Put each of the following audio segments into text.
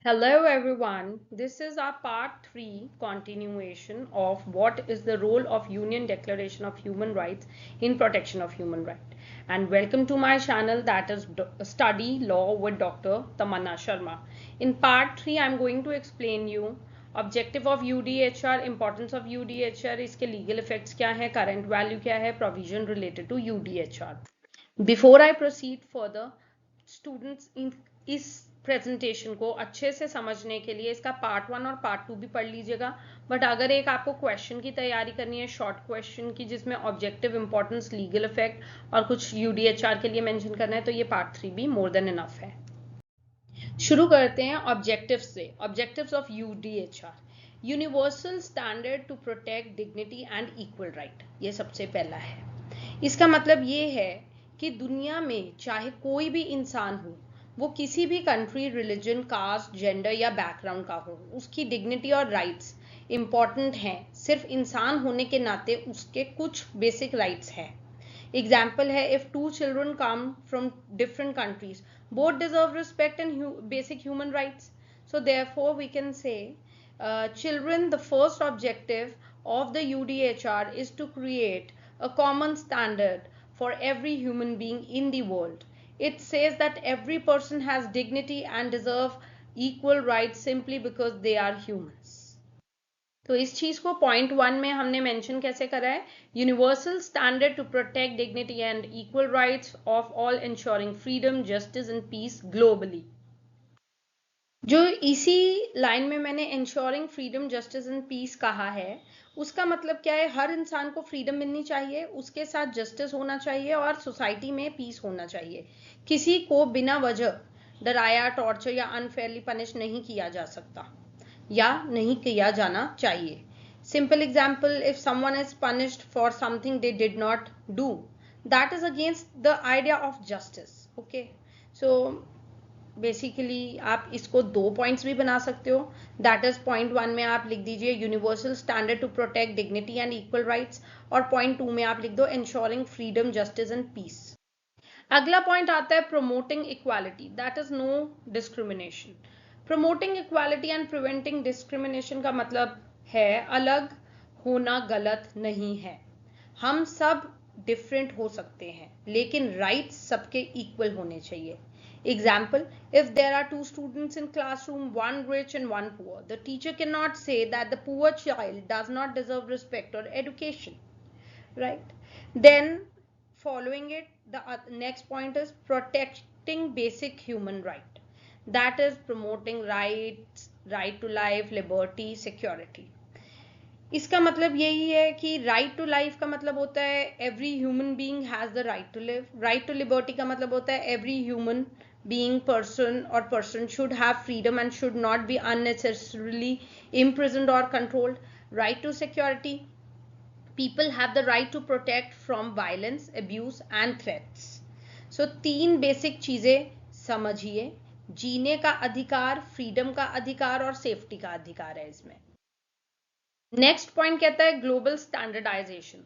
Hello everyone, this is our part 3 continuation of what is the role of Union Declaration of Human Rights in protection of human rights. And welcome to my channel, that is Study Law with Dr. Tamanna Sharma. In part 3 I am going to explain you objective of UDHR, importance of UDHR, इसके legal effects क्या है, current value क्या है, provision related to UDHR. Before I proceed further, students इस presentation को अच्छे से समझने के लिए इसका पार्ट 1 और पार्ट 2 भी पढ़ लीजिएगा। बट अगर एक आपको क्वेश्चन की तैयारी करनी है, शॉर्ट क्वेश्चन की, जिसमें ऑब्जेक्टिव, इंपॉर्टेंस, लीगल इफेक्ट और कुछ यूडीएचआर के लिए मेंशन करना है, तो ये पार्ट 3 भी मोर देन इनफ है। शुरू करते हैं ऑब्जेक्टिव से। Objectives of UDHR: universal standard to protect dignity and equal right, ये सबसे पहला है। इसका मतलब ये है कि दुनिया में चाहे कोई भी इंसान हो, वो किसी भी कंट्री, रिलीजन, कास्ट, जेंडर या बैकग्राउंड का हो, उसकी डिग्निटी और राइट्स इंपॉर्टेंट हैं। सिर्फ इंसान होने के नाते उसके कुछ बेसिक राइट्स हैं। एग्जाम्पल है, if two children come from different countries, both deserve respect and basic human rights. So therefore we can say children, the first objective of the UDHR is to create a common standard for every human being in the world. It says that every person has dignity and deserve equal rights simply because they are humans. तो इस चीज को point 1 में हमने mention कैसे करा है? Universal standard to protect dignity and equal rights of all, ensuring freedom, justice and peace globally. जो इसी लाइन में मैंने ensuring freedom, justice and peace कहा है, उसका मतलब क्या है? हर इंसान को फ्रीडम मिलनी चाहिए, उसके साथ जस्टिस होना चाहिए और सोसाइटी में पीस होना चाहिए। किसी को बिना वजह डराया, टॉर्चर या अनफेयरली पनिश नहीं किया जा सकता या नहीं किया जाना चाहिए। Simple example, if someone is punished for something they did not do, that is against the idea of justice. Okay, so basically आप इसको 2 पॉइंट्स भी बना सकते हो। दैट इज पॉइंट 1 में आप लिख दीजिए universal standard to protect dignity and equal rights, और पॉइंट 2 में आप लिख दो ensuring freedom, justice and peace. अगला पॉइंट आता है promoting equality, that is no discrimination. Promoting equality and preventing discrimination का मतलब है अलग होना गलत नहीं है। हम सब डिफरेंट हो सकते हैं, लेकिन राइट्स सबके इक्वल होने चाहिए। Example, if there are 2 students in classroom, one rich and one poor, the teacher cannot say that the poor child does not deserve respect or education, right? Then following it, the next point is protecting basic human right, that is promoting rights, right to life, liberty, security. इसका मतलब यही है कि right to life का मतलब होता है every human being has the right to live. Right to liberty का मतलब होता है एवरी ह्यूमन बीइंग, पर्सन और person should have freedom and should not be unnecessarily imprisoned or controlled. Right to security, people have the right to protect from violence, abuse and threats. So 3 basic चीजें समझिए। जीने का अधिकार, freedom का अधिकार और safety का अधिकार है इसमें। नेक्स्ट पॉइंट कहता है global standardization,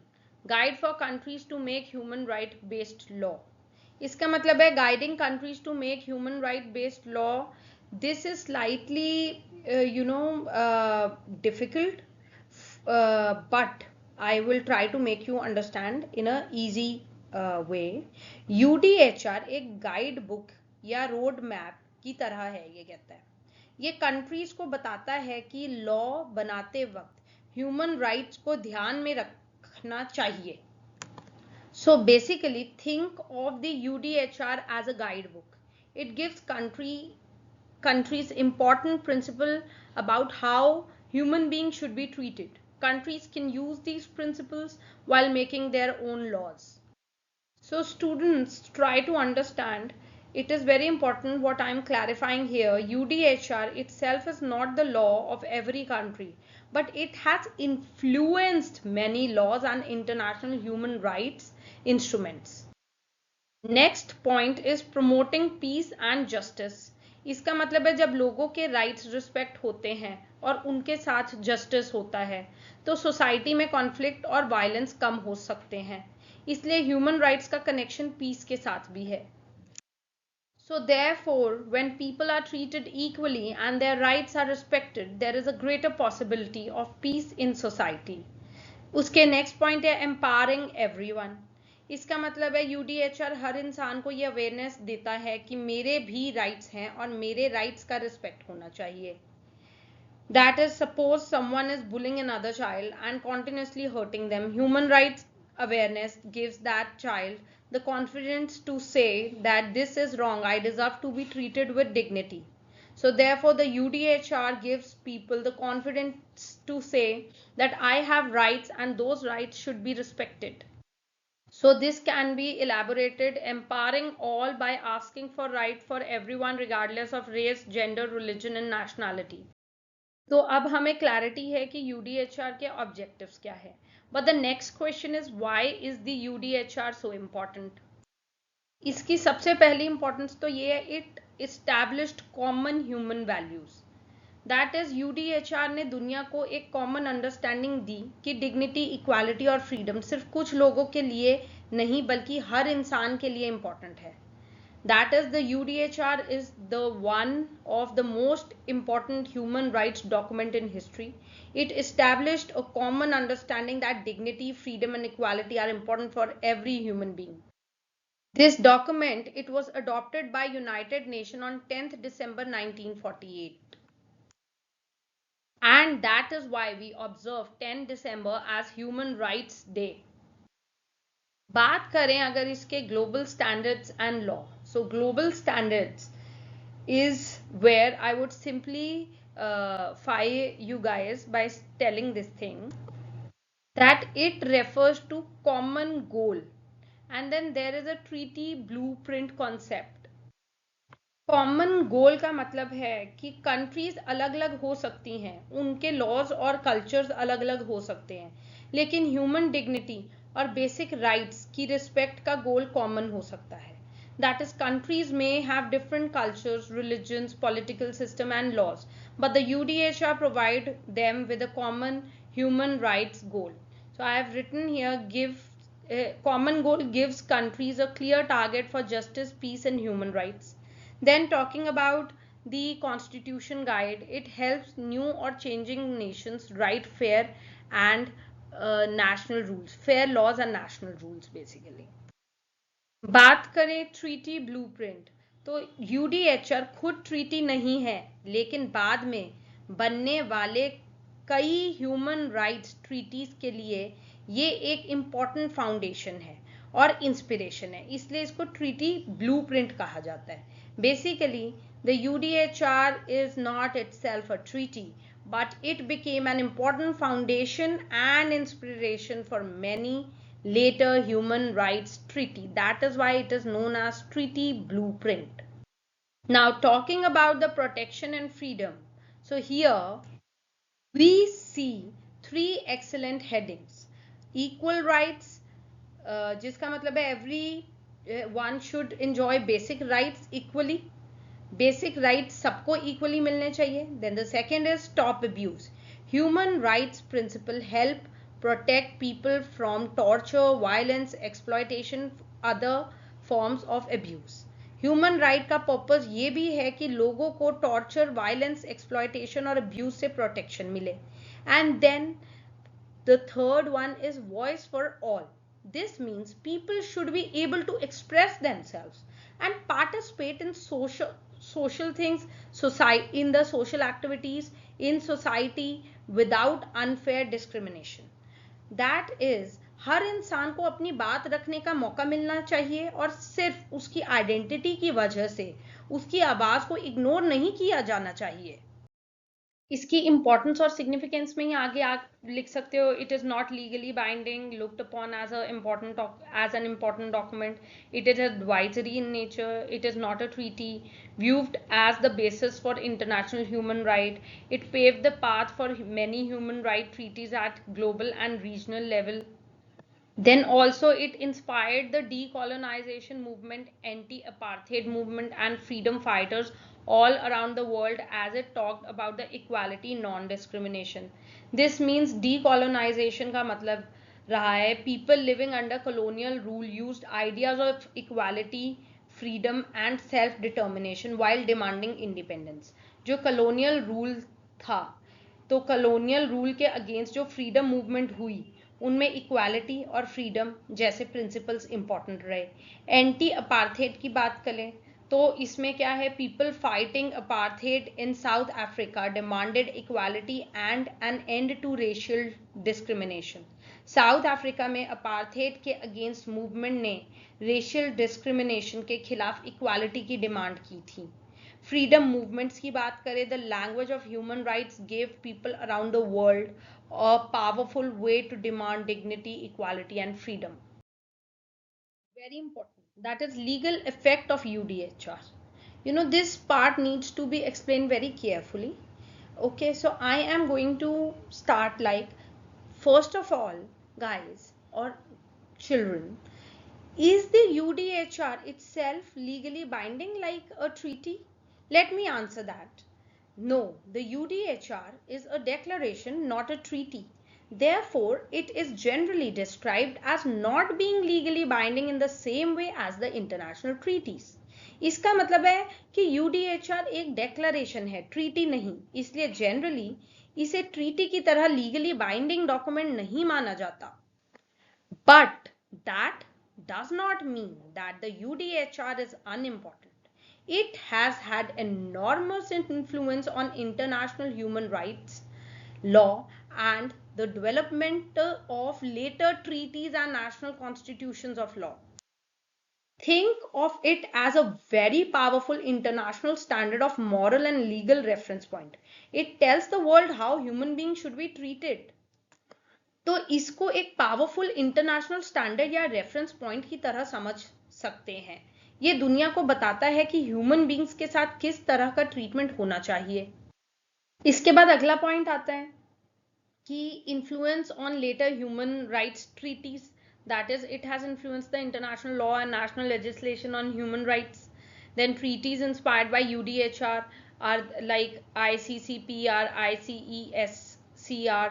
guide for countries to make human right based law. इसका मतलब है guiding countries to make human right based law. This is slightly difficult, but I will try to make you understand in a easy way. UDHR एक guide book या road map की तरह है। ये कहता है, ये कंट्रीज को बताता है कि लॉ बनाते वक्त ह्यूमन राइट्स को ध्यान में रखना चाहिए। So basically think of the UDHR as a guidebook. It gives countries important principle about how human beings should be treated. Countries can use these principles while making their own laws. So students, try to understand, it is very important what I am clarifying here. UDHR itself is not the law of every country, but it has influenced many laws and international human rights instruments. Next point is promoting peace and justice. इसका मतलब है जब लोगों के rights respect होते हैं और उनके साथ जस्टिस होता है, तो सोसाइटी में कॉन्फ्लिक्ट और वायलेंस कम हो सकते हैं। इसलिए ह्यूमन राइट्स का कनेक्शन पीस के साथ भी है। So therefore, when people are treated equally and their rights are respected, there is a greater possibility of peace in society. उसके नेक्स्ट पॉइंट है एम्पावरिंग एवरीवन। इसका मतलब है यूडीएचआर हर इंसान को ये अवेयरनेस देता है कि मेरे भी राइट्स हैं और मेरे राइट्स का रिस्पेक्ट होना चाहिए। That is, suppose someone is bullying another child and continuously hurting them, human rights awareness gives that child the confidence to say that this is wrong, I deserve to be treated with dignity. So therefore the UDHR gives people the confidence to say that I have rights and those rights should be respected. So this can be elaborated, empowering all by asking for right for everyone regardless of race, gender, religion and nationality. तो अब हमें clarity है कि UDHR के objectives क्या है, but the next question is why is the UDHR so important. इसकी सबसे पहली इंपॉर्टेंस तो ये है, it established common human values. That is, UDHR ने दुनिया को एक कॉमन अंडरस्टैंडिंग दी कि डिग्निटी, इक्वालिटी और फ्रीडम सिर्फ कुछ लोगों के लिए नहीं बल्कि हर इंसान के लिए इंपॉर्टेंट है। That is, the UDHR is the one of the most important human rights document in history. It established a common understanding that dignity, freedom and equality are important for every human being. This document, it was adopted by United Nations on 10th December 1948. And that is why we observe 10 December as Human Rights Day. बात करें अगर इसके global standards and law, so global standards is where I would simply fire you guys by telling this thing that it refers to common goal, and then there is a treaty blueprint concept. Common goal का मतलब है कि countries अलग अलग हो सकती हैं, उनके लॉज और कल्चर्स अलग अलग हो सकते हैं, लेकिन ह्यूमन डिग्निटी और बेसिक राइट्स की रिस्पेक्ट का गोल कॉमन हो सकता है। That is, countries may have different cultures, religions, political system and laws, but the UDHR provide them with a common human rights goal. So I have written here, common goal gives countries a clear target for justice, peace and human rights. Then talking about the constitution guide, it helps new or changing nations write fair and national rules, fair laws and national rules basically. बात करें treaty blueprint, तो UDHR खुद treaty नहीं है, लेकिन बाद में बनने वाले कई ह्यूमन राइट्स ट्रीटीज के लिए ये एक इम्पॉर्टेंट फाउंडेशन है और इंस्पिरेशन है, इसलिए इसको ट्रीटी ब्लूप्रिंट कहा जाता है। Basically the UDHR is not itself a treaty, but it became an important foundation and inspiration for many later human rights treaty. That is why it is known as treaty blueprint. Now talking about the protection and freedom, so here we see three excellent headings. Equal rights, जिसका मतलब है every one should enjoy basic rights equally. Basic rights सबको equally मिलने चाहिए। Then the second is stop abuse, human rights principle help protect people from torture, violence, exploitation, other forms of abuse. Human right का purpose ये भी है कि लोगों को टॉर्चर, वायलेंस, एक्सप्लॉयटेशन और अब्यूज से प्रोटेक्शन मिले। And then the third one is voice for all. This means people should be able to express themselves and participate in social things, in the social activities in society without unfair discrimination. That is, हर इंसान को अपनी बात रखने का मौका मिलना चाहिए और सिर्फ उसकी आइडेंटिटी की वजह से उसकी आवाज को इग्नोर नहीं किया जाना चाहिए। इसकी इंपॉर्टेंस और सिग्निफिकेंस में ही आगे आप लिख सकते हो, it is not legally binding, looked upon as an important document, it is advisory in nature, it is not a treaty, viewed as the basis for international human right, it paved the path for many human right treaties at global and regional level. Then also it inspired the decolonization movement, anti-apartheid movement and freedom fighters all around the world as it talked about the equality, non-discrimination. This means decolonization का मतलब रहा है people living under colonial rule used ideas of equality, freedom and self determination while demanding independence. जो colonial rule था, तो colonial rule के against जो freedom movement हुई, उनमें इक्वालिटी और फ्रीडम जैसे प्रिंसिपल्स इंपॉर्टेंट रहे. एंटी अपार्थेड की बात करें तो इसमें क्या है, people fighting apartheid in South Africa demanded equality and an end to racial discrimination. South Africa में अपार्थेड के अगेंस्ट मूवमेंट ने रेशियल डिस्क्रिमिनेशन के खिलाफ इक्वालिटी की डिमांड की थी. फ्रीडम मूवमेंट्स की बात करें, the language of human rights gave people around the world a powerful way to demand dignity, equality and freedom. Very important. That is legal effect of UDHR. You know, this part needs to be explained very carefully. Okay, so I am going to start like, first of all, guys or children, is the UDHR itself legally binding like a treaty? Let me answer that. No, the UDHR is a declaration, not a treaty. Therefore, it is generally described as not being legally binding in the same way as the international treaties. इसका मतलब है कि UDHR एक declaration है, treaty नहीं, इसलिए generally इसे treaty की तरह legally binding document नहीं माना जाता. But that does not mean that the UDHR is unimportant. It has had enormous influence on international human rights law and the development of later treaties and national constitutions of law. Think of it as a very powerful international standard of moral and legal reference point. It tells the world how human beings should be treated. तो इसको एक powerful international standard या reference point की तरह समझ सकते हैं. ये दुनिया को बताता है कि ह्यूमन बींग्स के साथ किस तरह का ट्रीटमेंट होना चाहिए. इसके बाद अगला पॉइंट आता है कि influence on later human rights treaties, that is it has influenced the international law and national legislation on human rights. Then treaties inspired by UDHR are like ICCPR, ICESCR,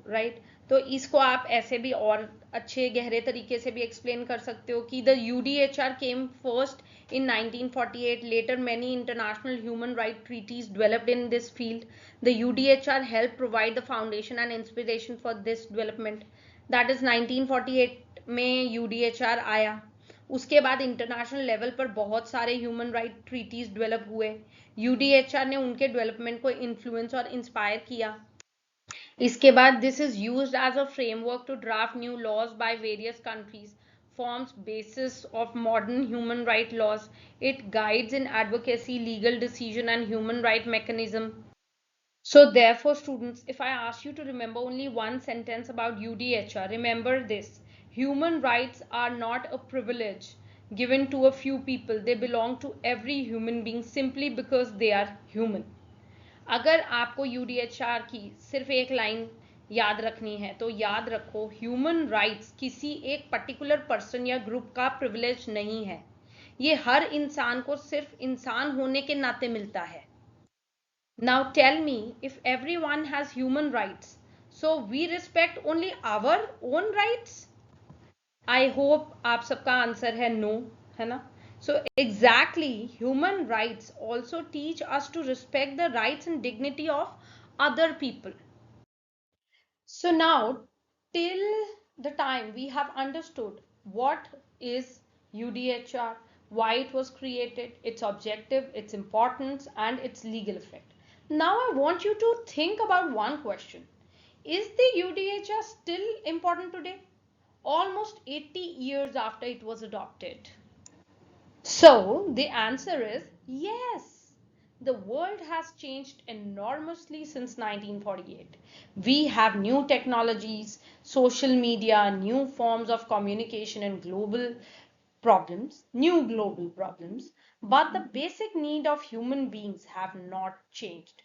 right. तो इसको आप ऐसे भी और अच्छे गहरे तरीके से भी एक्सप्लेन कर सकते हो कि the UDHR came first in 1948. Later many international human right treaties developed in this field. The UDHR help provide the foundation and inspiration for this development. That is 1948 में UDHR आया. उसके बाद इंटरनेशनल लेवल पर बहुत सारे human right treaties develop हुए. UDHR ने उनके डेवलपमेंट को इन्फ्लुएंस और इंस्पायर किया. इसके बाद this is used as a framework to draft new laws by various countries, forms basis of modern human right laws. It guides in advocacy, legal decision and human right mechanism. So therefore students, if I ask you to remember only one sentence about UDHR, remember this: human rights are not a privilege given to a few people. They belong to every human being simply because they are human. अगर आपको UDHR की सिर्फ एक line याद रखनी है तो याद रखो, ह्यूमन राइट्स किसी एक पर्टिकुलर पर्सन या ग्रुप का प्रिविलेज नहीं है. ये हर इंसान को सिर्फ इंसान होने के नाते मिलता है. Now tell me, if everyone has human rights, so we respect only our own rights? I hope आप सबका आंसर है नो, है ना. So exactly, human rights also teach us to respect the rights and dignity of other people. So now, till the time we have understood what is UDHR, why it was created, its objective, its importance and its legal effect. Now I want you to think about one question. Is the UDHR still important today? Almost 80 years after it was adopted. So the answer is yes. The world has changed enormously since 1948. We have new technologies, social media, new forms of communication and new global problems, but the basic need of human beings have not changed.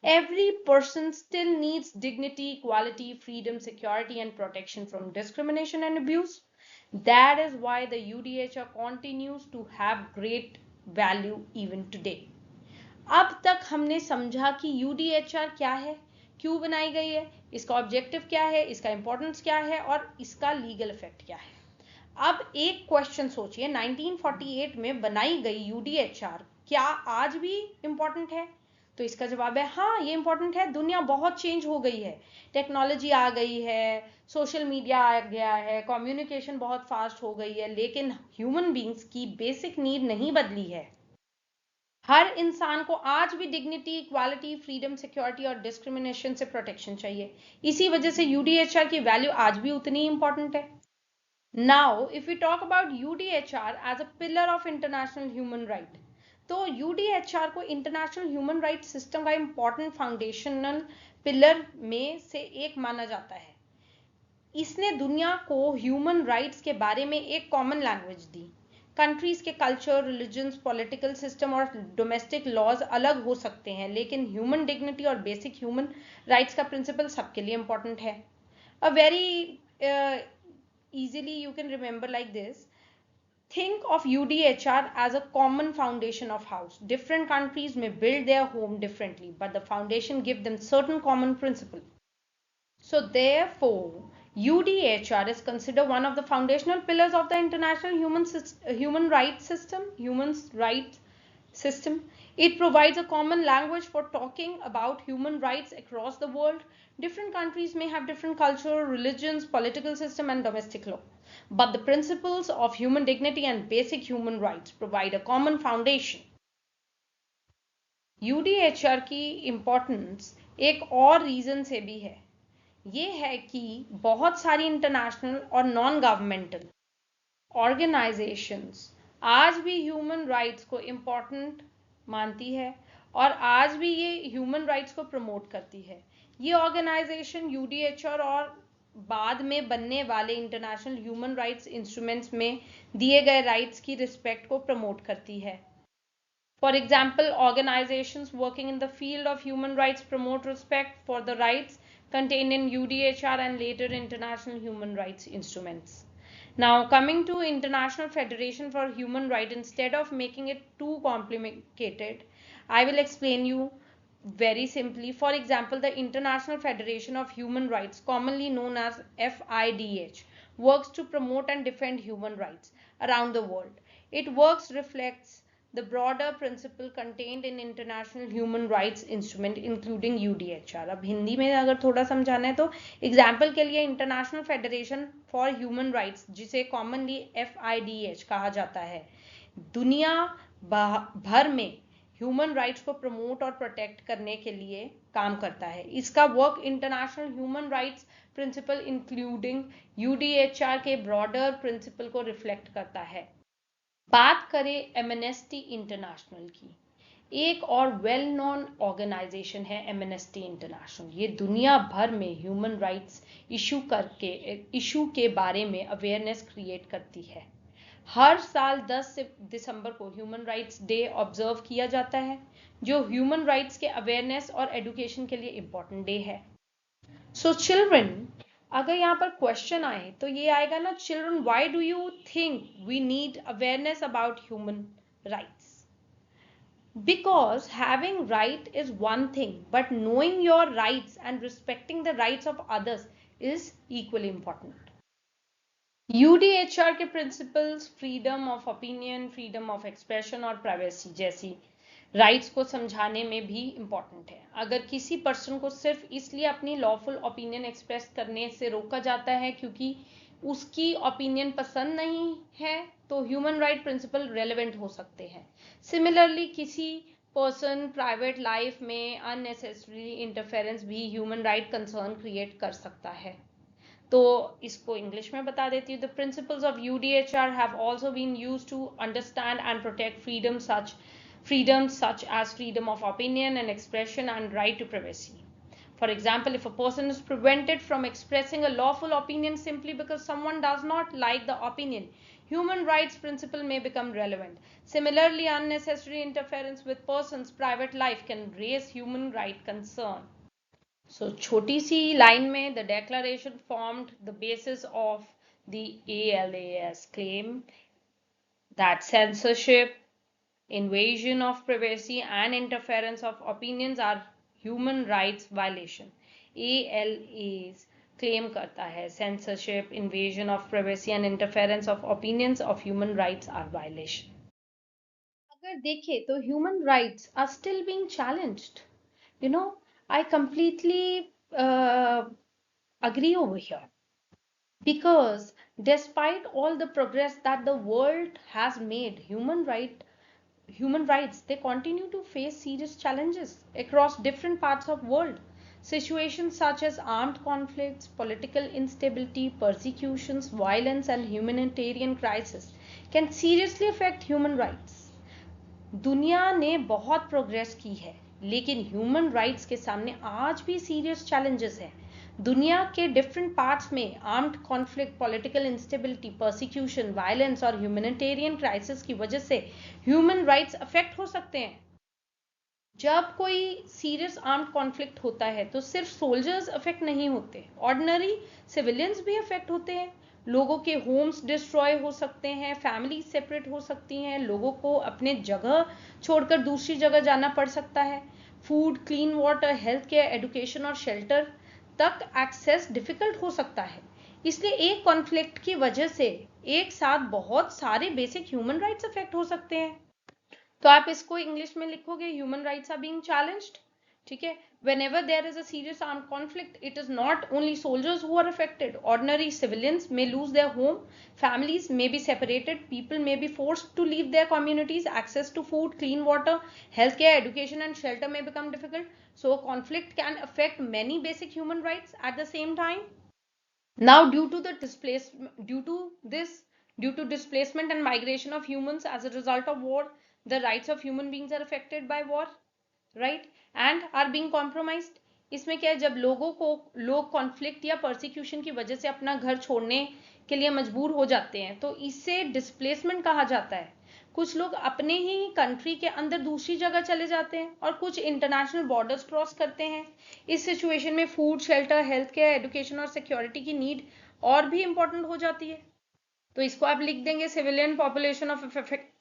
Every person still needs dignity, equality, freedom, security and protection from discrimination and abuse. That is why the UDHR continues to have great value even today. अब तक हमने समझा कि UDHR क्या है, क्यों बनाई गई है, इसका ऑब्जेक्टिव क्या है, इसका इंपॉर्टेंस क्या है और इसका लीगल इफेक्ट क्या है. अब एक क्वेश्चन सोचिए, 1948 में बनाई गई यूडीएचआर क्या आज भी इम्पोर्टेंट है? तो इसका जवाब है हाँ, ये इम्पोर्टेंट है। दुनिया बहुत चेंज हो गई है, टेक्नोलॉजी आ गई है, सोशल मीडिया आ गया है, कम्युनिकेशन बहुत फास्ट हो गई है, लेकिन ह्यूमन बींग्स की बेसिक नीड नहीं बदली है। हर इंसान को आज भी डिग्निटी, इक्वालिटी, फ्रीडम, सिक्योरिटी और डिस्क्रिमिनेशन से प्रोटेक्शन चाहिए। इसी वजह से यूडीएचआर की वैल्यू आज भी उतनी इंपॉर्टेंट है। Now, if we talk about UDHR as a pillar of international human right, तो UDHR को इंटरनेशनल ह्यूमन राइट सिस्टम का इंपॉर्टेंट फाउंडेशनल पिलर में से एक माना जाता है। इसने दुनिया को ह्यूमन राइट्स के बारे में एक कॉमन लैंग्वेज दी। कंट्रीज के कल्चर, रिलीजन्स, पॉलिटिकल सिस्टम और डोमेस्टिक लॉज अलग हो सकते हैं, लेकिन ह्यूमन डिग्निटी और बेसिक ह्यूमन राइट्स का प्रिंसिपल सबके लिए इंपॉर्टेंट है। A very easily you can remember like this. Think of UDHR as a common foundation of house. Different countries may build their home differently, but the foundation give them certain common principle. So therefore, UDHR is considered one of the foundational pillars of the international human rights system. It provides a common language for talking about human rights across the world. Different countries may have different culture, religions, political system, and domestic law. But the principles of human dignity and basic human rights provide a common foundation. UDHR की importance एक और reason से भी है। ये है कि बहुत सारी इंटरनेशनल और नॉन गवर्नमेंटल ऑर्गेनाइजेशंस आज भी ह्यूमन राइट्स को इम्पोर्टेंट मानती है और आज भी ये ह्यूमन राइट्स को प्रमोट करती है। ये ऑर्गेनाइजेशन यूडीएचआर और बाद में बनने वाले इंटरनेशनल ह्यूमन राइट्स इंस्ट्रूमेंट्स में दिए गए राइट्स की रिस्पेक्ट को प्रमोट करती है। For example, organizations working in the field of human rights promote respect for the rights contained in UDHR and later international human rights instruments. Now, coming to International Federation for Human Rights, instead of making it too complicated, I will explain you very simply. For example, the International Federation of Human Rights, commonly known as FIDH, works to promote and defend human rights around the world. Its work reflects the broader principle contained in international human rights instrument including UDHR. अब हिंदी में अगर थोड़ा समझाना है तो example के लिए international federation for human rights, जिसे कॉमनली FIDH कहा जाता है, दुनिया भर में ह्यूमन राइट्स को प्रमोट और प्रोटेक्ट करने के लिए काम करता है। इसका work international human rights principle including UDHR के ब्रॉडर प्रिंसिपल को रिफ्लेक्ट करता है। बात करें एमनेस्टी इंटरनेशनल की, एक और वेल नोन ऑर्गेनाइजेशन है एमनेस्टी इंटरनेशनल। ये दुनिया भर में ह्यूमन राइट्स इशू के बारे में अवेयरनेस क्रिएट करती है। हर साल 10 दिसंबर को ह्यूमन राइट्स डे ऑब्जर्व किया जाता है, जो ह्यूमन राइट्स के अवेयरनेस और एजुकेशन के लिए इम्पोर्टेंट डे है। सो चिल्ड्रन, अगर यहाँ पर क्वेश्चन आए तो ये आएगा ना, children why do you think we need awareness about human rights? Because having right is one thing, but knowing your rights and respecting the rights of others is equally important. UDHR के principles freedom of opinion, freedom of expression और privacy जैसी rights को समझाने में भी important है। अगर किसी पर्सन को सिर्फ इसलिए अपनी लॉफुल ओपिनियन एक्सप्रेस करने से रोका जाता है क्योंकि उसकी ओपिनियन पसंद नहीं है, तो ह्यूमन राइट प्रिंसिपल रेलेवेंट हो सकते हैं। सिमिलरली, किसी पर्सन प्राइवेट लाइफ में अननेसेसरी इंटरफेरेंस भी ह्यूमन राइट कंसर्न क्रिएट कर सकता है। तो इसको इंग्लिश में बता देती हूँ। The principles of UDHR have also been used to understand and protect freedoms such as freedom of opinion and expression and right to privacy. For example, if a person is prevented from expressing a lawful opinion simply because someone does not like the opinion, human rights principle may become relevant. Similarly, unnecessary interference with person's private life can raise human right concern. So, छोटी सी line में, the declaration formed the basis of the ALAS claim that censorship, invasion of privacy and interference of opinions are human rights violation. ALA's claim करता है censorship, invasion of privacy and interference of opinions of human rights are violation. अगर देखें तो human rights are still being challenged. You know, I completely agree over here because despite all the progress that the world has made, human rights, they continue to face serious challenges across different parts of world. Situations such as armed conflicts, political instability, persecutions, violence, and humanitarian crisis can seriously affect human rights. दुनिया ने बहुत progress की है, लेकिन human rights के सामने आज भी सीरियस चैलेंजेस हैं. दुनिया के डिफरेंट पार्ट्स में armed conflict, political instability, persecution, violence और ह्यूमैनिटेरियन क्राइसिस की वजह से ह्यूमन राइट्स अफेक्ट हो सकते हैं. जब कोई सीरियस आर्म्ड कॉन्फ्लिक्ट होता है तो सिर्फ सोल्जर्स अफेक्ट नहीं होते, ऑर्डिनरी सिविलियंस भी अफेक्ट होते हैं. लोगों के होम्स डिस्ट्रॉय हो सकते हैं, फैमिली सेपरेट हो सकती हैं, लोगों को अपने जगह छोड़कर दूसरी जगह जाना पड़ सकता है. Food, clean water, health care, education और शेल्टर तक एक्सेस डिफिकल्ट हो सकता है. इसलिए एक कॉन्फ्लिक्ट की वजह से एक साथ बहुत सारे बेसिक ह्यूमन राइट्स अफेक्ट हो सकते हैं. तो आप इसको इंग्लिश में लिखोगे human rights are being challenged. ठीक है, whenever there is a serious armed conflict, it is not only soldiers who are affected. Ordinary civilians may lose their home, families may be separated, people may be forced to leave their communities, access to food, clean water, healthcare, education and shelter may become difficult. So a conflict can affect many basic human rights at the same time. Now due to displacement and migration of humans as a result of war, the rights of human beings are affected by war, right, and are being compromised. इसमें क्या है, जब लोग conflict या persecution की वजह से अपना घर छोड़ने के लिए मजबूर हो जाते हैं तो इसे डिस्प्लेसमेंट कहा जाता है. कुछ लोग अपने ही कंट्री के अंदर दूसरी जगह चले जाते हैं और कुछ इंटरनेशनल बॉर्डर्स क्रॉस करते हैं. इस सिचुएशन में food, shelter, health care, education और सिक्योरिटी की नीड और भी इंपॉर्टेंट हो जाती है. तो इसको आप लिख देंगे civilian population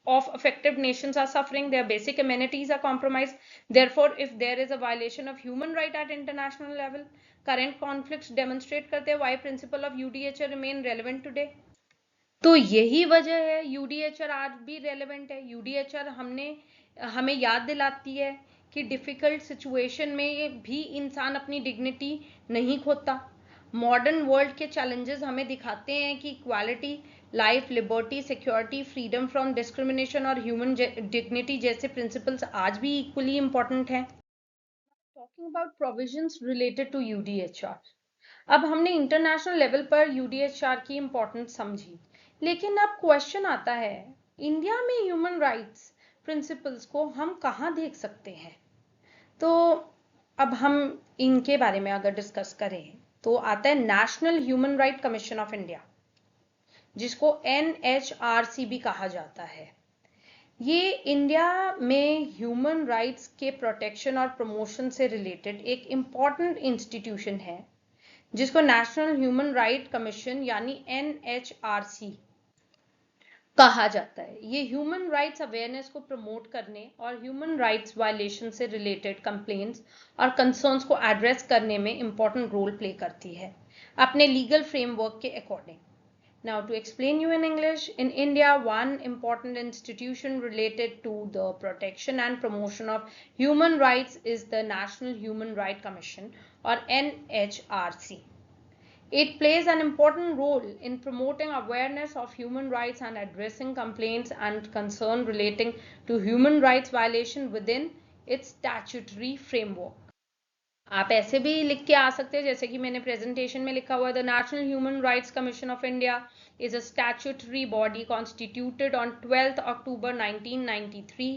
of affected nations are suffering, their basic amenities are compromised. Therefore, if there is a violation of human right at international level, current conflicts demonstrate करते हैं why principle of UDHR remain relevant today. तो यही वजह है UDHR आज भी relevant है. UDHR हमें याद दिलाती है कि डिफिकल्ट सिचुएशन में भी इंसान अपनी डिग्निटी नहीं खोता. मॉडर्न वर्ल्ड के चैलेंजेस हमें दिखाते हैं कि equality, life, liberty, security, freedom from discrimination और ह्यूमन डिग्निटी जैसे प्रिंसिपल्स आज भी इक्वली इंपॉर्टेंट हैं. Talking about provisions related to UDHR. अब हमने इंटरनेशनल लेवल पर UDHR की इंपॉर्टेंस समझी, लेकिन अब क्वेश्चन आता है इंडिया में ह्यूमन राइट्स प्रिंसिपल्स को हम कहाँ देख सकते हैं. तो अब हम इनके बारे में अगर डिस्कस करें तो आता है national human right commission of India, जिसको NHRC भी कहा जाता है. ये इंडिया में ह्यूमन राइट्स के प्रोटेक्शन और प्रमोशन से रिलेटेड एक इम्पॉर्टेंट इंस्टीट्यूशन है जिसको नेशनल ह्यूमन राइट कमीशन यानी NHRC कहा जाता है. ये ह्यूमन राइट्स अवेयरनेस को प्रमोट करने और ह्यूमन राइट्स वायलेशन से रिलेटेड कंप्लेंट्स और कंसर्न्स को एड्रेस करने में इंपॉर्टेंट रोल प्ले करती है अपने लीगल फ्रेमवर्क के according. Now to explain you in English, in India, one important institution related to the protection and promotion of human rights is the National Human Rights Commission or NHRC. It plays an important role in promoting awareness of human rights and addressing complaints and concerns relating to human rights violation within its statutory framework. आप ऐसे भी लिख के आ सकते हैं जैसे कि मैंने प्रेजेंटेशन में लिखा हुआ है. The national human rights commission of India is a statutory body constituted on 12th October 1993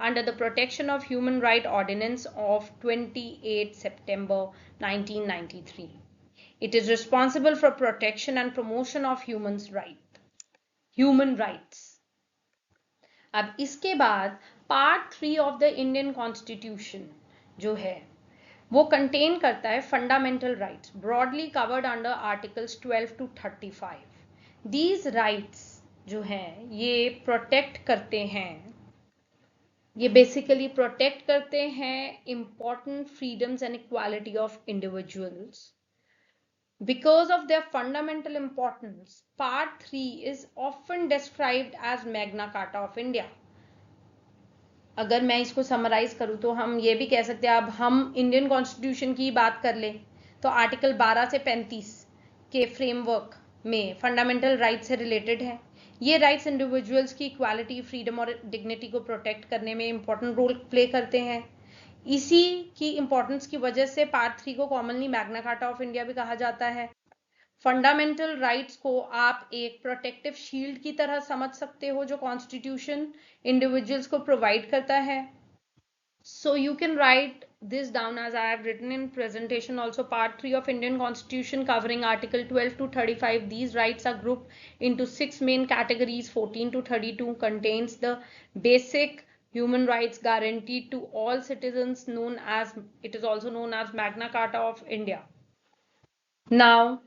under the Protection of Human Rights Ordinance of 28 September 1993. It is responsible for protection and promotion of human rights. अब इसके बाद part 3 of the Indian constitution जो है वो contain करता है fundamental rights broadly covered under articles 12 to 35. These rights जो हैं ये प्रोटेक्ट करते हैं, ये बेसिकली प्रोटेक्ट करते हैं important freedoms and equality of individuals. Because of their fundamental importance, Part 3 is often described as Magna Carta of India. अगर मैं इसको समराइज करूँ तो हम ये भी कह सकते हैं, अब हम इंडियन कॉन्स्टिट्यूशन की बात कर लें तो आर्टिकल 12 से 35 के फ्रेमवर्क में फंडामेंटल राइट्स से रिलेटेड है। ये राइट्स इंडिविजुअल्स की इक्वालिटी, फ्रीडम और डिग्निटी को प्रोटेक्ट करने में इंपॉर्टेंट रोल प्ले करते हैं। इसी की इंपॉर्टेंस की वजह से पार्ट 3 को commonly Magna carta of India भी कहा जाता है। फंडामेंटल राइट्स को आप एक प्रोटेक्टिव शील्ड की तरह समझ सकते हो जो कॉन्स्टिट्यूशन इंडिविजुअल्स को प्रोवाइड करता है। So you can write this down as I have written in presentation also. Part 3 of Indian Constitution covering Article 12 to 35. These rights are grouped into 6 main categories. 14 to 32 contains the basic human rights guaranteed to all citizens, known as, it is also known as Magna Carta of India. Now,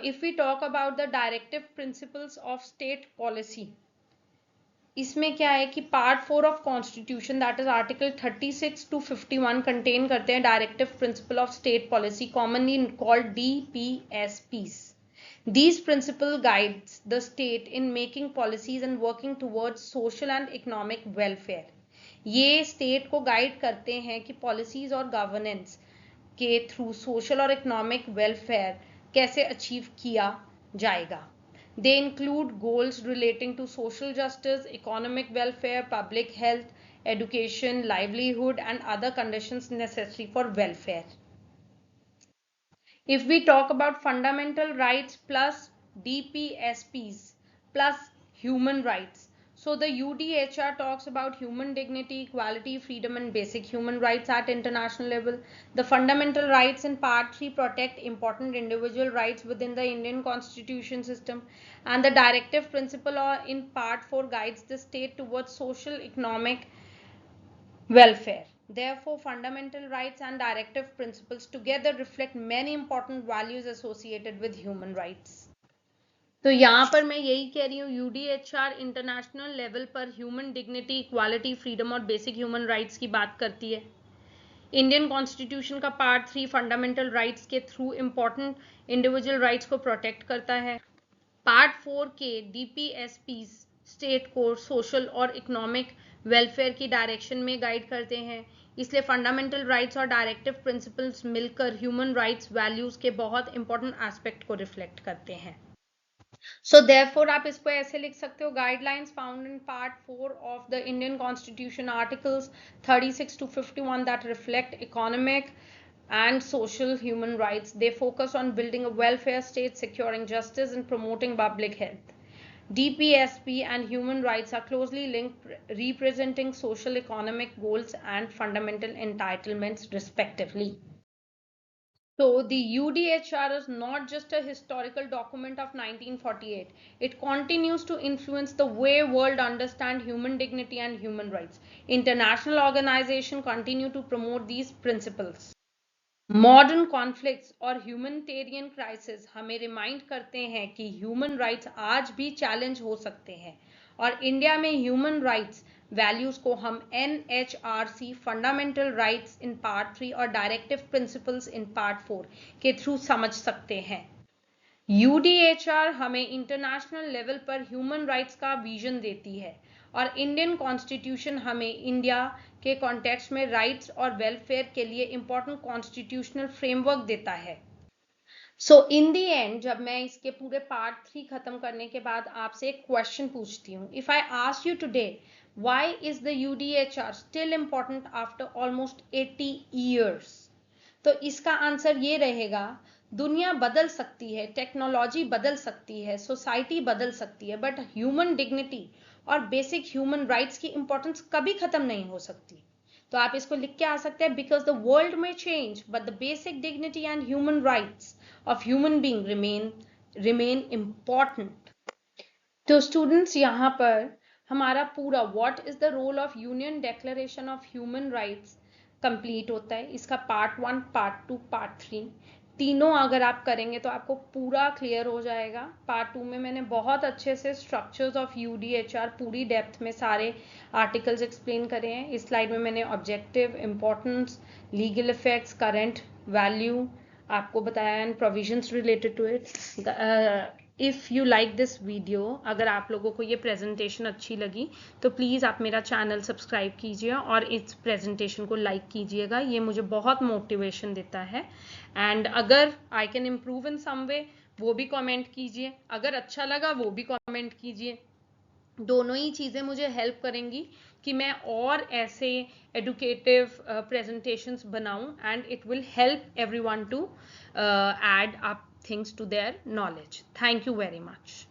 if we talk about the directive principles of state policy, इसमें क्या है कि part 4 of constitution that is article 36 to 51 contain करते हैं directive principle of state policy, commonly called DPSPs. These principle guides the state in making policies and working towards social and economic welfare. ये state को guide करते हैं कि policies और governance के through social और इकोनॉमिक वेलफेयर कैसे achieve किया जाएगा. They include goals relating to social justice, economic welfare, public health, education, livelihood, and other conditions necessary for welfare. If we talk about fundamental rights plus DPSPs plus human rights, so the UDHR talks about human dignity, equality, freedom, and basic human rights at international level. The fundamental rights in Part 3 protect important individual rights within the Indian constitution system, and the directive principle in Part 4 guides the state towards social economic welfare. Therefore, fundamental rights and directive principles together reflect many important values associated with human rights. तो यहाँ पर मैं यही कह रही हूँ, UDHR international level पर human dignity, equality, freedom और बेसिक ह्यूमन राइट्स की बात करती है. इंडियन कॉन्स्टिट्यूशन का पार्ट 3 फंडामेंटल राइट्स के थ्रू इंपॉर्टेंट इंडिविजुअल राइट्स को प्रोटेक्ट करता है. पार्ट 4 के DPSPs स्टेट को सोशल और इकोनॉमिक वेलफेयर की डायरेक्शन में गाइड करते हैं. इसलिए फंडामेंटल राइट्स और डायरेक्टिव प्रिंसिपल्स मिलकर ह्यूमन राइट्स वैल्यूज के बहुत इंपॉर्टेंट एस्पेक्ट को रिफ्लेक्ट करते हैं. So therefore आप इसको ऐसे लिख सकते हो, guidelines found in part 4 of the Indian Constitution articles 36 to 51 that reflect economic and social human rights. They focus on building a welfare state, securing justice and promoting public health. DPSP and human rights are closely linked, representing social economic goals and fundamental entitlements respectively. So the UDHR is not just a historical document of 1948. It continues to influence the way world understand human dignity and human rights. International organizations continue to promote these principles. Modern conflicts और humanitarian crisis हमें remind करते हैं कि human rights आज भी challenge हो सकते हैं और इंडिया में ह्यूमन राइट्स वैल्यूज को हम NHRC fundamental rights in part 3 और डायरेक्टिव प्रिंसिपल्स इन पार्ट 4 के थ्रू समझ सकते हैं. UDHR हमें इंटरनेशनल लेवल पर ह्यूमन राइट्स का विजन देती है और इंडियन कॉन्स्टिट्यूशन हमें इंडिया के कॉन्टेक्स्ट में राइट्स और वेलफेयर के लिए इंपॉर्टेंट कॉन्स्टिट्यूशनल फ्रेमवर्क देता है. सो इन दी एंड जब मैं इसके पूरे पार्ट 3 खत्म करने के बाद आपसे एक क्वेश्चन पूछती हूँ, if I ask you today why is the UDHR still important after almost 80 years, तो इसका आंसर ये रहेगा, दुनिया बदल सकती है, टेक्नोलॉजी बदल सकती है, सोसाइटी बदल सकती है, बट ह्यूमन डिग्निटी और बेसिक ह्यूमन राइट्स की इंपॉर्टेंस कभी खत्म नहीं हो सकती. तो आप इसको लिख के आ सकते हैं, बिकॉज द वर्ल्ड में change but the basic dignity and human rights of human being remain important. तो स्टूडेंट्स, यहाँ पर हमारा पूरा what is the role of union declaration of human rights complete होता है. इसका पार्ट 1, पार्ट 2, पार्ट 3 तीनों अगर आप करेंगे तो आपको पूरा क्लियर हो जाएगा. पार्ट 2 में मैंने बहुत अच्छे से स्ट्रक्चर्स ऑफ UDHR पूरी डेप्थ में सारे आर्टिकल्स एक्सप्लेन करे हैं. इस स्लाइड में मैंने objective, importance, legal effects, current value, आपको बताया and provisions related to it. If you like this video, अगर आप लोगों को ये प्रेजेंटेशन अच्छी लगी तो प्लीज़ आप मेरा चैनल सब्सक्राइब कीजिए और इस प्रेजेंटेशन को लाइक कीजिएगा. ये मुझे बहुत मोटिवेशन देता है. एंड अगर आई कैन इम्प्रूव इन सम वे वो भी कमेंट कीजिए. अगर अच्छा लगा वो भी कमेंट कीजिए. दोनों ही चीज़ें मुझे हेल्प करेंगी कि मैं और ऐसे एडुकेटिव प्रेजेंटेशंस बनाऊं and it will help everyone to add up things to their knowledge. Thank you very much.